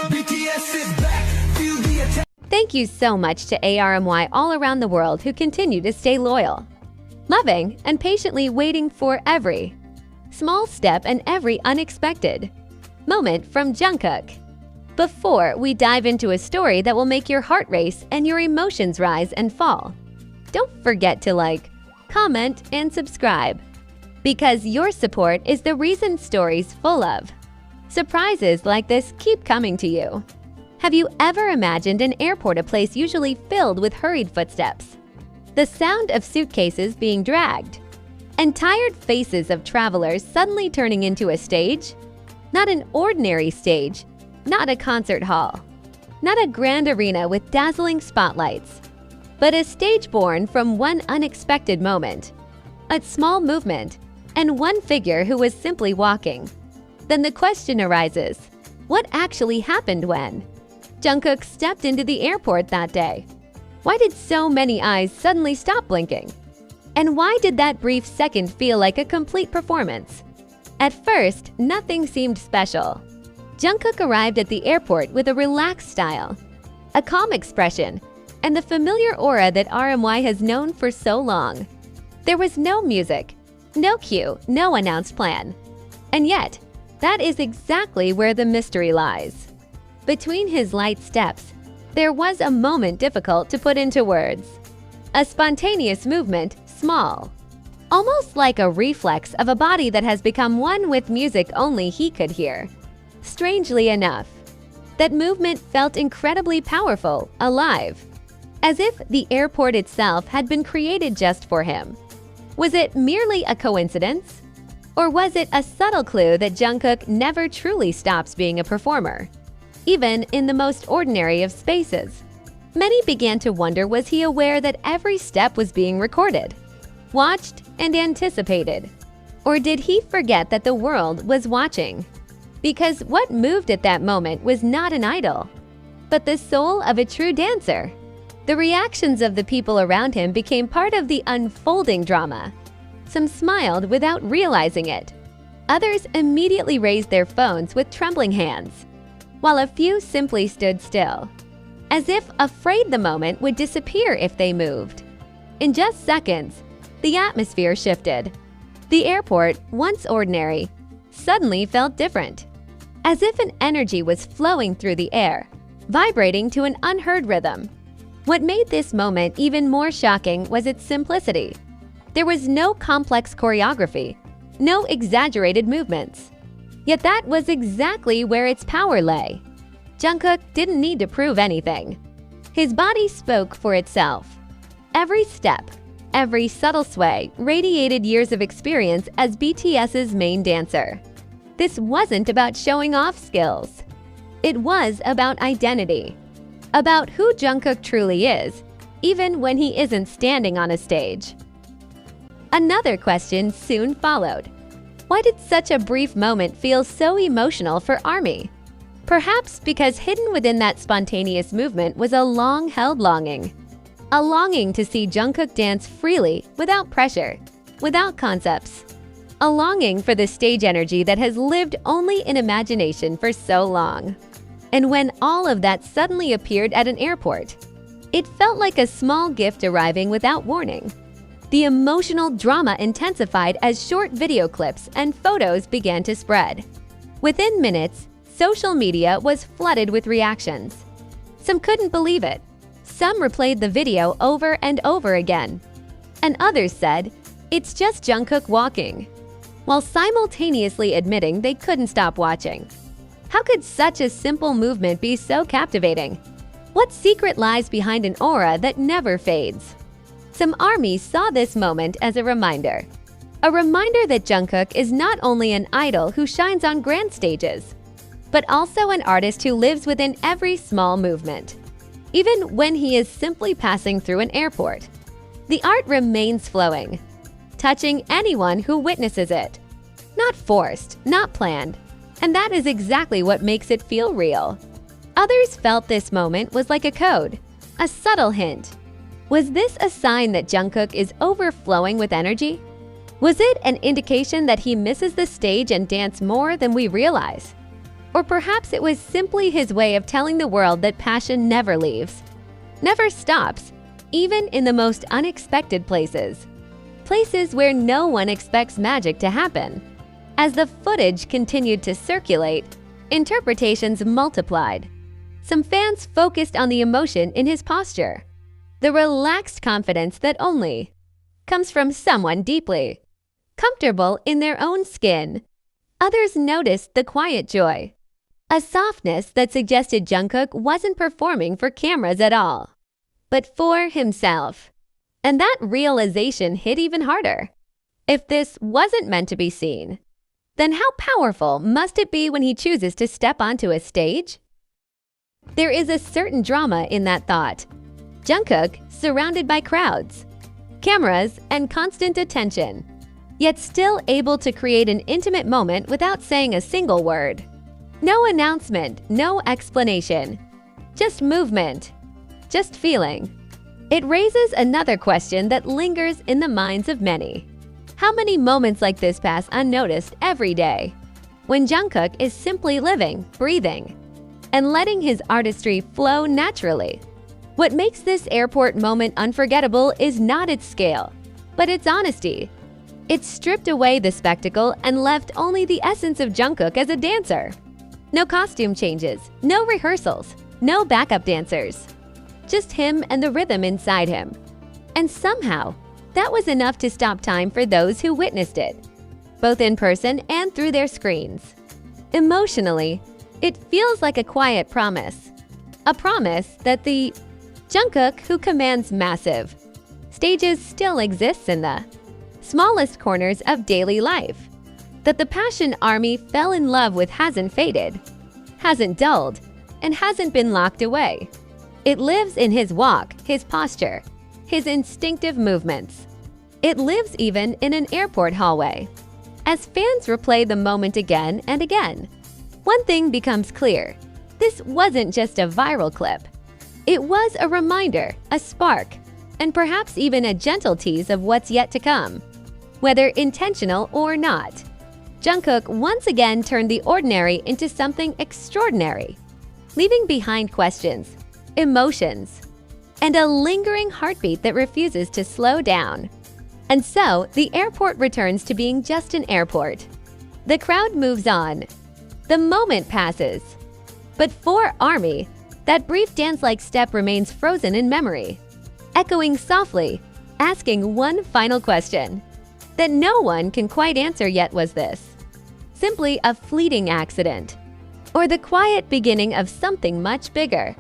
BTS is back, feel the attack. Thank you so much to ARMY all around the world who continue to stay loyal, loving, and patiently waiting for every small step and every unexpected moment from Jungkook. Before we dive into a story that will make your heart race and your emotions rise and fall, don't forget to like, comment, and subscribe, because your support is the reason stories full of surprises like this keep coming to you. Have you ever imagined an airport, a place usually filled with hurried footsteps, the sound of suitcases being dragged, and tired faces of travelers suddenly turning into a stage? Not an ordinary stage, not a concert hall, not a grand arena with dazzling spotlights, but a stage born from one unexpected moment, a small movement, and one figure who was simply walking. Then the question arises, what actually happened when Jungkook stepped into the airport that day? Why did so many eyes suddenly stop blinking? And why did that brief second feel like a complete performance? At first, nothing seemed special. Jungkook arrived at the airport with a relaxed style, a calm expression, and the familiar aura that RMY has known for so long. There was no music, no cue, no announced plan. And yet, that is exactly where the mystery lies. Between his light steps, there was a moment difficult to put into words. A spontaneous movement, small, almost like a reflex of a body that has become one with music only he could hear. Strangely enough, that movement felt incredibly powerful, alive, as if the airport itself had been created just for him. Was it merely a coincidence? Or was it a subtle clue that Jungkook never truly stops being a performer, even in the most ordinary of spaces? Many began to wonder, was he aware that every step was being recorded, watched, and anticipated? Or did he forget that the world was watching? Because what moved at that moment was not an idol, but the soul of a true dancer. The reactions of the people around him became part of the unfolding drama. Some smiled without realizing it. Others immediately raised their phones with trembling hands, while a few simply stood still, as if afraid the moment would disappear if they moved. In just seconds, the atmosphere shifted. The airport, once ordinary, suddenly felt different, as if an energy was flowing through the air, vibrating to an unheard rhythm. What made this moment even more shocking was its simplicity. There was no complex choreography, no exaggerated movements. Yet that was exactly where its power lay. Jungkook didn't need to prove anything. His body spoke for itself. Every step, every subtle sway radiated years of experience as BTS's main dancer. This wasn't about showing off skills. It was about identity, about who Jungkook truly is, even when he isn't standing on a stage. Another question soon followed. Why did such a brief moment feel so emotional for ARMY? Perhaps because hidden within that spontaneous movement was a long-held longing. A longing to see Jungkook dance freely, without pressure, without concepts. A longing for the stage energy that has lived only in imagination for so long. And when all of that suddenly appeared at an airport, it felt like a small gift arriving without warning. The emotional drama intensified as short video clips and photos began to spread. Within minutes, social media was flooded with reactions. Some couldn't believe it. Some replayed the video over and over again. And others said, "It's just Jungkook walking," while simultaneously admitting they couldn't stop watching. How could such a simple movement be so captivating? What secret lies behind an aura that never fades? Some ARMY saw this moment as a reminder that Jungkook is not only an idol who shines on grand stages, but also an artist who lives within every small movement. Even when he is simply passing through an airport, the art remains flowing, touching anyone who witnesses it. Not forced, not planned, and that is exactly what makes it feel real. Others felt this moment was like a code, a subtle hint. Was this a sign that Jungkook is overflowing with energy? Was it an indication that he misses the stage and dance more than we realize? Or perhaps it was simply his way of telling the world that passion never leaves, never stops, even in the most unexpected places. Places where no one expects magic to happen. As the footage continued to circulate, interpretations multiplied. Some fans focused on the emotion in his posture, the relaxed confidence that only comes from someone deeply comfortable in their own skin. Others noticed the quiet joy, a softness that suggested Jungkook wasn't performing for cameras at all, but for himself. And that realization hit even harder. If this wasn't meant to be seen, then how powerful must it be when he chooses to step onto a stage? There is a certain drama in that thought. Jungkook surrounded by crowds, cameras, and constant attention, yet still able to create an intimate moment without saying a single word. No announcement, no explanation, just movement, just feeling. It raises another question that lingers in the minds of many. How many moments like this pass unnoticed every day, when Jungkook is simply living, breathing, and letting his artistry flow naturally? What makes this airport moment unforgettable is not its scale, but its honesty. It stripped away the spectacle and left only the essence of Jungkook as a dancer. No costume changes, no rehearsals, no backup dancers. Just him and the rhythm inside him. And somehow, that was enough to stop time for those who witnessed it, both in person and through their screens. Emotionally, it feels like a quiet promise. A promise that the Jungkook who commands massive stages still exists in the smallest corners of daily life. That the passion army fell in love with hasn't faded, hasn't dulled, and hasn't been locked away. It lives in his walk, his posture, his instinctive movements. It lives even in an airport hallway. As fans replay the moment again and again, one thing becomes clear. This wasn't just a viral clip. It was a reminder, a spark, and perhaps even a gentle tease of what's yet to come. Whether intentional or not, Jungkook once again turned the ordinary into something extraordinary, leaving behind questions, emotions, and a lingering heartbeat that refuses to slow down. And so, the airport returns to being just an airport. The crowd moves on. The moment passes. But for ARMY, that brief dance-like step remains frozen in memory, echoing softly, asking one final question that no one can quite answer yet. Was this simply a fleeting accident, or the quiet beginning of something much bigger?